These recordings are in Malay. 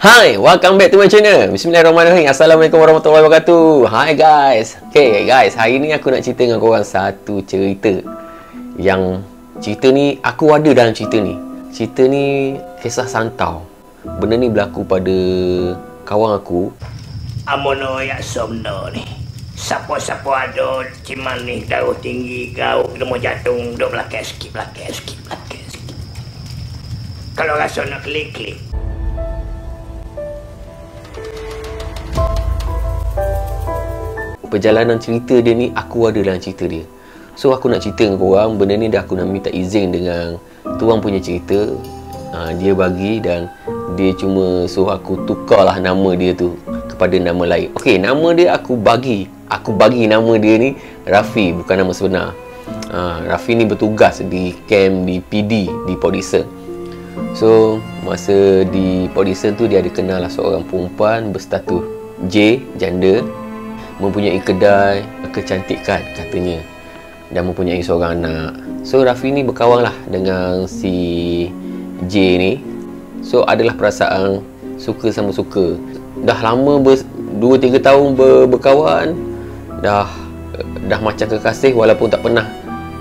Hi, welcome back to my channel. Bismillahirrahmanirrahim. Assalamualaikum warahmatullahi wabarakatuh. Hi guys. Okay guys, hari ni aku nak cerita dengan korang satu cerita. Yang cerita ni, aku ada dalam cerita ni. Cerita ni kisah santau. Benda ni berlaku pada kawan aku. Amono ya somno ni. Siapa-siapa ada ciman ni, darah tinggi, kau kena mau jantung, duk belakang sikit. Kalau rasa nak klik. Perjalanan cerita dia ni, aku ada dalam cerita dia. So aku nak cerita dengan korang. Benda ni dah aku nak minta izin dengan tuan punya cerita. Dia bagi dan dia cuma suruh aku tukarlah nama dia tu kepada nama lain. Okey, nama dia aku bagi nama dia ni Rafi, bukan nama sebenar. Rafi ni bertugas di camp di PD, di Podison. So masa di Podison tu dia ada kenal lah seorang perempuan berstatus J, janda, mempunyai kedai kecantikan katanya, dan mempunyai seorang anak. So Rafi ni berkawan lah dengan si J ni. So adalah perasaan suka sama suka. Dah lama 2-3 tahun berkawan. Dah macam kekasih, walaupun tak pernah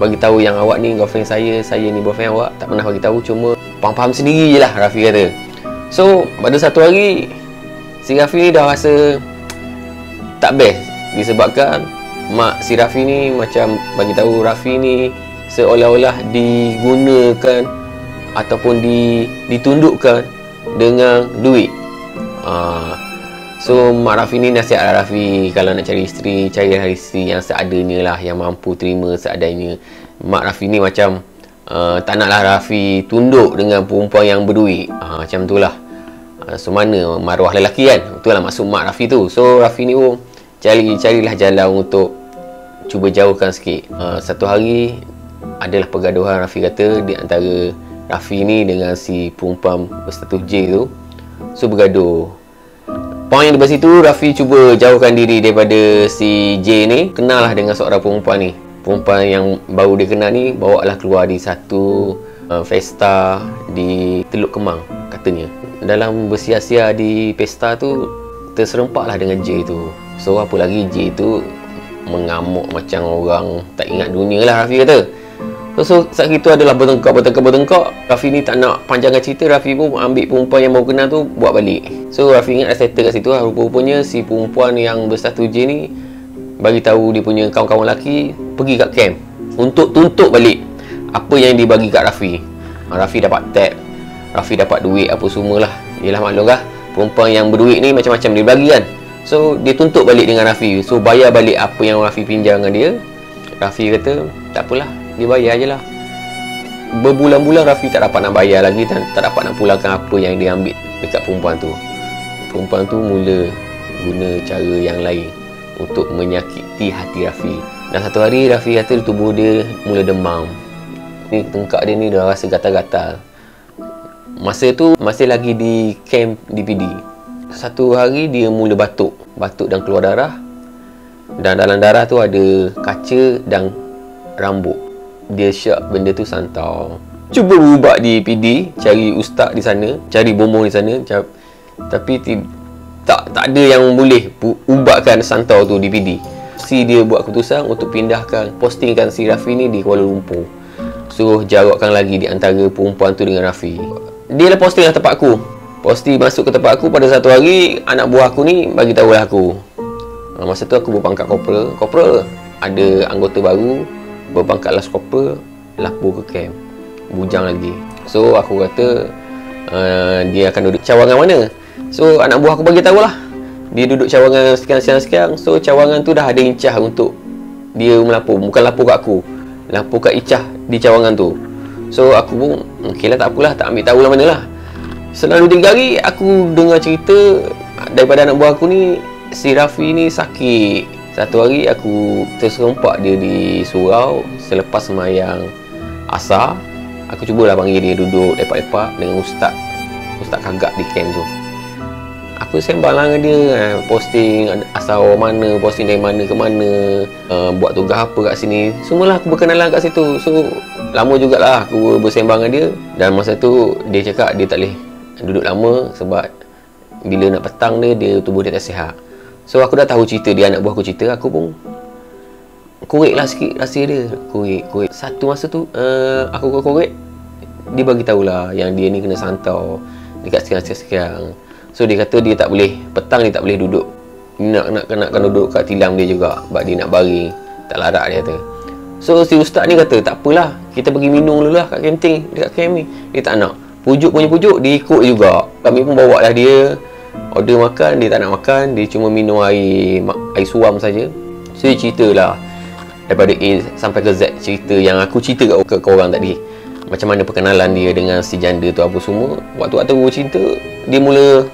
bagi tahu yang awak ni girlfriend saya ni boyfriend awak. Tak pernah bagi tahu, cuma faham-faham sendiri je lah, Rafi kata. So pada satu hari si Rafi ni dah rasa tak best, disebabkan mak si Rafi ni macam bagi tahu Rafi ni seolah-olah digunakan ataupun ditundukkan dengan duit. So mak Rafi ni nasihat Rafi, kalau nak cari isteri, carilah isteri yang seadanya lah, yang mampu terima seadanya. Mak Rafi ni macam tak naklah Rafi tunduk dengan perempuan yang berduit. Macam tu lah. So mana maruah lelaki kan, itulah maksud mak Rafi tu. So Rafi ni pun carilah jalan untuk cuba jauhkan sikit. Satu hari adalah pergaduhan, Rafi kata, di antara Rafi ni dengan si perempuan berstatus J tu. So bergaduh. Poin di situ, Rafi cuba jauhkan diri daripada si J ni. Kenal lah dengan seorang perempuan ni. Perempuan yang baru dia kenal ni bawa lah keluar di satu pesta di Teluk Kemang katanya. Dalam bersia-sia di pesta tu, terserempak lah dengan J tu. So apa lagi, J tu mengamuk macam orang tak ingat dunia lah, Rafi kata. So saat itu adalah bertengkar. Rafi ni tak nak panjangkan cerita. Rafi pun ambil perempuan yang baru kenal tu, buat balik. So Rafi ingat dah settle kat situ lah. Rupa-rupanya si perempuan yang berstatus J ni bagi tahu dia punya kawan-kawan lelaki pergi kat camp untuk tuntut balik apa yang dibagi kat Rafi. Rafi dapat tab, Rafi dapat duit apa semualah. Yelah maklum lah, perempuan yang berduit ni macam-macam dia bagi kan. So dia tuntut balik dengan Rafi. So bayar balik apa yang Rafi pinjam dengan dia. Rafi kata tak apalah, dia bayar je lah. Berbulan-bulan Rafi tak dapat nak bayar lagi dan tak dapat nak pulangkan apa yang dia ambil dekat perempuan tu. Perempuan tu mula guna cara yang lain untuk menyakiti hati Rafi. Dan satu hari Rafi kata tubuh dia mula demam. Ni tengkak dia ni dah rasa gatal-gatal. Masa tu masih lagi di camp di PD. Satu hari dia mula batuk dan keluar darah. Dan dalam darah tu ada kaca dan rambut. Dia syak benda tu santau. Cuba berubat di PD, cari ustaz di sana, cari bomoh di sana, tapi tak ada yang boleh ubatkan santau tu di PD. Si dia buat keputusan untuk pindahkan, postingkan si Rafi ni di Kuala Lumpur. Suruh jarakkan lagi di antara perempuan tu dengan Rafi. Dia lah posting lah tempat aku. Posting masuk ke tempat aku. Pada satu hari, anak buah aku ni bagi tahu lah aku. Masa tu aku berpangkat corporal. Ada anggota baru berpangkat last corporal lapor ke camp, bujang lagi. So aku kata dia akan duduk cawangan mana. So anak buah aku bagi tahu lah, dia duduk cawangan sekian. So cawangan tu dah ada incah untuk dia melapor. Bukan lapor kat aku, lapor kat Icah di cawangan tu. So aku pun okey lah, tak apalah, tak ambil tahu lah mana lah. Selalu 3 hari aku dengar cerita daripada anak buah aku ni, si Rafi ni sakit. Satu hari aku terserempak dia di surau selepas sembahyang asar. Aku cubalah panggil dia duduk lepak-lepak dengan ustaz kagak di camp tu. Aku sembang lah dengan dia, posting asal orang mana, posting dari mana ke mana, buat tugas apa kat sini. Semualah aku berkenalan kat situ. So lama jugalah aku bersembang dengan dia. Dan masa tu dia cakap dia tak boleh duduk lama sebab bila nak petang dia tubuh dia tak sihat. So aku dah tahu cerita dia, anak buah aku cerita, aku pun korek lah sikit rahsia dia. Korek. Satu masa tu aku korek, dia bagi tahulah yang dia ni kena santau dekat sekian. So dia kata dia tak boleh, petang dia tak boleh duduk. Nak duduk kat tilam dia juga, sebab dia nak baring, tak larat dia kata. So si ustaz ni kata tak apalah, kita pergi minum dulu lah kat kantin dekat camp ni. Dia tak nak. Pujuk, dia ikut juga. Kami pun bawa lah dia order makan, dia tak nak makan, dia cuma minum air suam saja. So dia ceritalah daripada A sampai ke Z, cerita yang aku cerita kat korang tadi, macam mana perkenalan dia dengan si janda tu apa semua. Waktu aku cerita, dia mula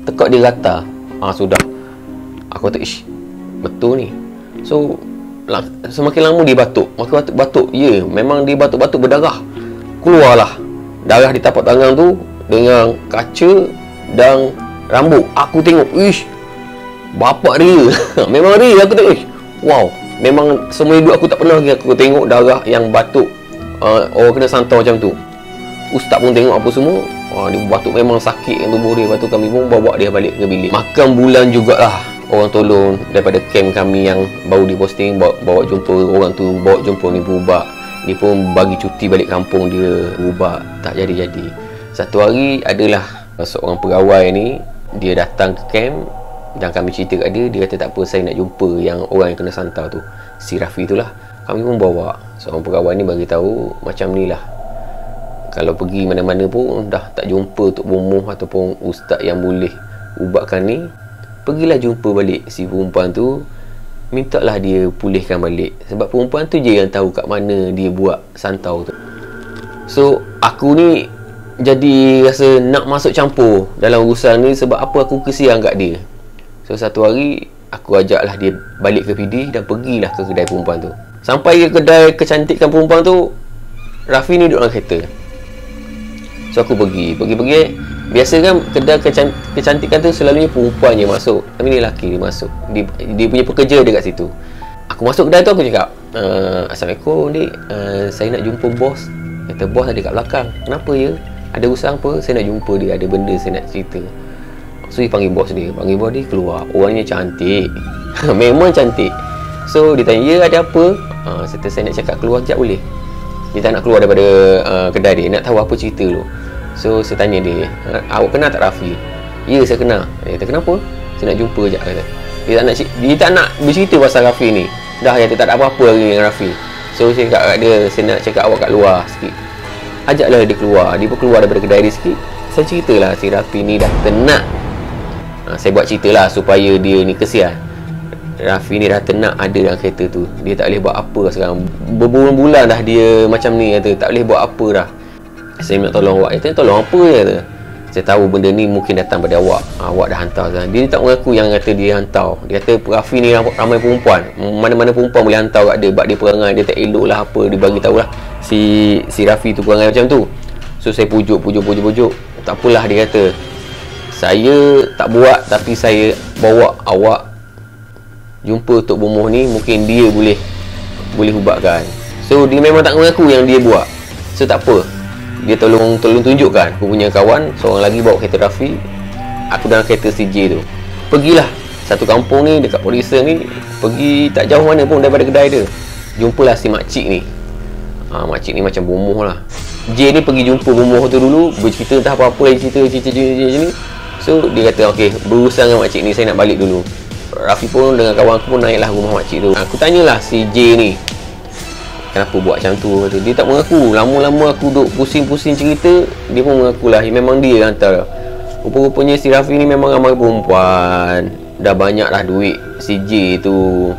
tekak dia rata. Sudah. Aku kata, ish, betul ni. So semakin lama dia batuk, makin batuk. Ya, memang dia batuk-batuk berdarah. Keluarlah darah di tapak tangan tu dengan kaca dan rambut. Aku tengok, ish, bapak dia. Memang dia. Aku tengok, ish, wow. Memang semua hidup aku tak pernah lagi aku tengok darah yang batuk, orang kena santau macam tu. Ustaz pun tengok apa semua. Dia batuk memang sakit kan tubuh dia. Lepas tu kami pun bawa dia balik ke bilik. Makan bulan jugalah orang tolong daripada camp kami yang baru diposting, bawa jumpa orang tu, bawa jumpa ni Bubak. Dia pun bagi cuti balik kampung dia. Bubak tak jadi-jadi. Satu hari adalah seorang pegawai ni, dia datang ke camp dan kami cerita kat dia. Dia kata tak apa, saya nak jumpa yang orang yang kena santau tu, si Rafi tu lah. Kami pun bawa. Seorang pegawai ni bagi tahu macam ni lah, kalau pergi mana-mana pun dah tak jumpa Tok Bomoh ataupun ustaz yang boleh ubatkan ni, pergilah jumpa balik si perempuan tu, mintalah dia pulihkan balik. Sebab perempuan tu je yang tahu kat mana dia buat santau tu. So aku ni jadi rasa nak masuk campur dalam urusan ni. Sebab apa, aku kesian kat dia. So satu hari aku ajaklah dia balik ke PD dan pergilah ke kedai perempuan tu. Sampai ke kedai kecantikan perempuan tu, Rafi ni duduk dalam kereta. So aku pergi. Biasa kan kedai kecantikan tu selalunya perempuan je masuk, tapi ni lelaki dia masuk. Dia punya pekerja dekat situ. Aku masuk kedai tu, aku cakap, Assalamualaikum dik, saya nak jumpa bos. Kata bos ada kat belakang. Kenapa ya? Ada urusan apa? Saya nak jumpa dia, ada benda saya nak cerita. So dia panggil bos dia keluar. Orangnya cantik. Memang cantik. So dia tanya, ya ada apa? Saya nak cakap keluar sekejap boleh? Dia tak nak keluar daripada kedai dia, nak tahu apa cerita dulu. So saya tanya dia, awak kenal tak Rafi? Ya saya kenal. Dia kata kenapa? Saya nak jumpa sekejap kata. Dia tak nak bercerita pasal Rafi ni. Dah dia tak ada apa-apa lagi dengan Rafi. So saya cakap kat dia, saya nak cakap awak kat luar sikit. Ajaklah dia keluar. Dia pun keluar daripada kedai dia sikit. Saya ceritalah si Rafi ni dah tenat. Saya buat ceritalah supaya dia ni kesian. Rafi ni dah tenat ada dalam kereta tu. Dia tak boleh buat apa sekarang. Berbulan-bulan dah dia macam ni kata, tak boleh buat apa dah. Saya minta tolong awak. Dia tanya tolong apa dia kata. Saya tahu benda ni mungkin datang pada awak. Awak dah hantar sekarang. Dia tak mengaku yang kata dia hantar. Dia kata Rafi ni ramai perempuan. Mana-mana perempuan boleh hantar kat dia. Sebab dia perangai dia tak elok lah apa. Dia bagi tahulah si Rafi tu perangai macam tu. So saya pujuk. Tak apalah dia kata. Saya tak buat, tapi saya bawa awak jumpa Tok Bomoh ni, mungkin dia boleh ubatkan. So dia memang tak mengaku yang dia buat. So tak apa, dia tolong tunjukkan. Aku punya kawan seorang lagi bawa kereta Rafi, aku dalam kereta CJ tu. Pergilah satu kampung ni dekat Polisa ni, pergi tak jauh mana pun daripada kedai dia. Jumpalah si makcik ni. Makcik ni macam Bomoh lah. J ni pergi jumpa Bomoh tu dulu, bercerita entah apa-apa lagi, cerita ni. So dia kata okey, berurusan dengan makcik ni, saya nak balik dulu. Rafi pun dengan kawan aku pun naiklah rumah makcik tu. Aku tanyalah si J ni, kenapa buat macam tu? Dia tak mengaku. Lama-lama aku duk pusing-pusing cerita, dia pun mengakulah memang dia hantar. Rupa-rupanya si Rafi ni memang ramai perempuan. Dah banyak dah duit si J tu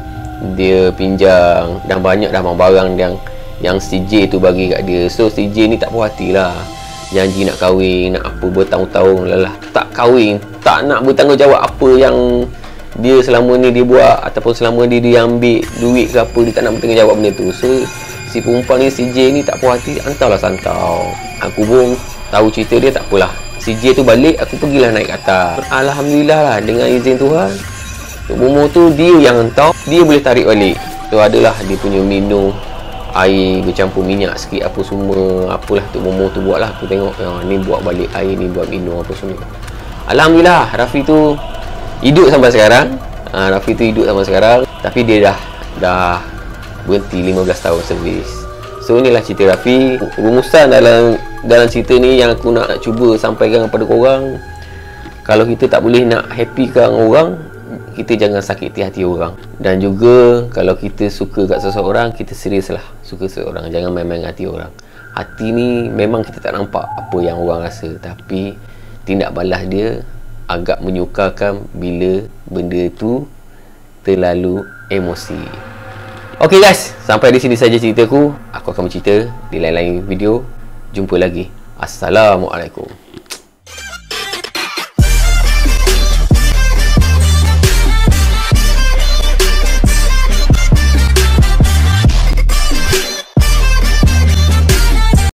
dia pinjam, dan banyak dah barang yang si J tu bagi kat dia. So si J ni tak puas hati lah, janji nak kahwin, nak apa bertahun-tahun lah, tak kahwin, tak nak bertanggungjawab apa yang dia selama ni dia buat, ataupun selama ni dia ambil duit ke apa, dia tak nak bertanggungjawab benda tu. So si perempuan ni, si J ni tak puas hati, hantarlah santau. Aku pun tahu cerita dia, tak apalah. Si J tu balik, aku pergilah naik ke atas. Alhamdulillah lah, dengan izin Tuhan, Tok Bomoh tu dia yang hantar, dia boleh tarik balik. Tu adalah dia punya minum air bercampur minyak sikit apa semua, apalah Tok Bomoh tu buat lah. Aku tengok ni buat balik air ni buat minum apa semua. Alhamdulillah Rafi tu hidup sampai sekarang. Rafi tu hidup sampai sekarang, tapi dia dah berhenti 15 tahun servis. So inilah cerita Rafi. Rumusan dalam cerita ni yang aku nak cuba sampaikan kepada korang, kalau kita tak boleh nak happykan orang, kita jangan sakiti hati orang. Dan juga kalau kita suka kat seseorang, kita serius lah suka seseorang, jangan main-main hati orang. Hati ni memang kita tak nampak apa yang orang rasa, tapi tindak balas dia agak menyukarkan bila benda tu terlalu emosi. Ok guys, sampai di sini saja ceritaku. Aku akan bercerita di lain-lain video. Jumpa lagi. Assalamualaikum.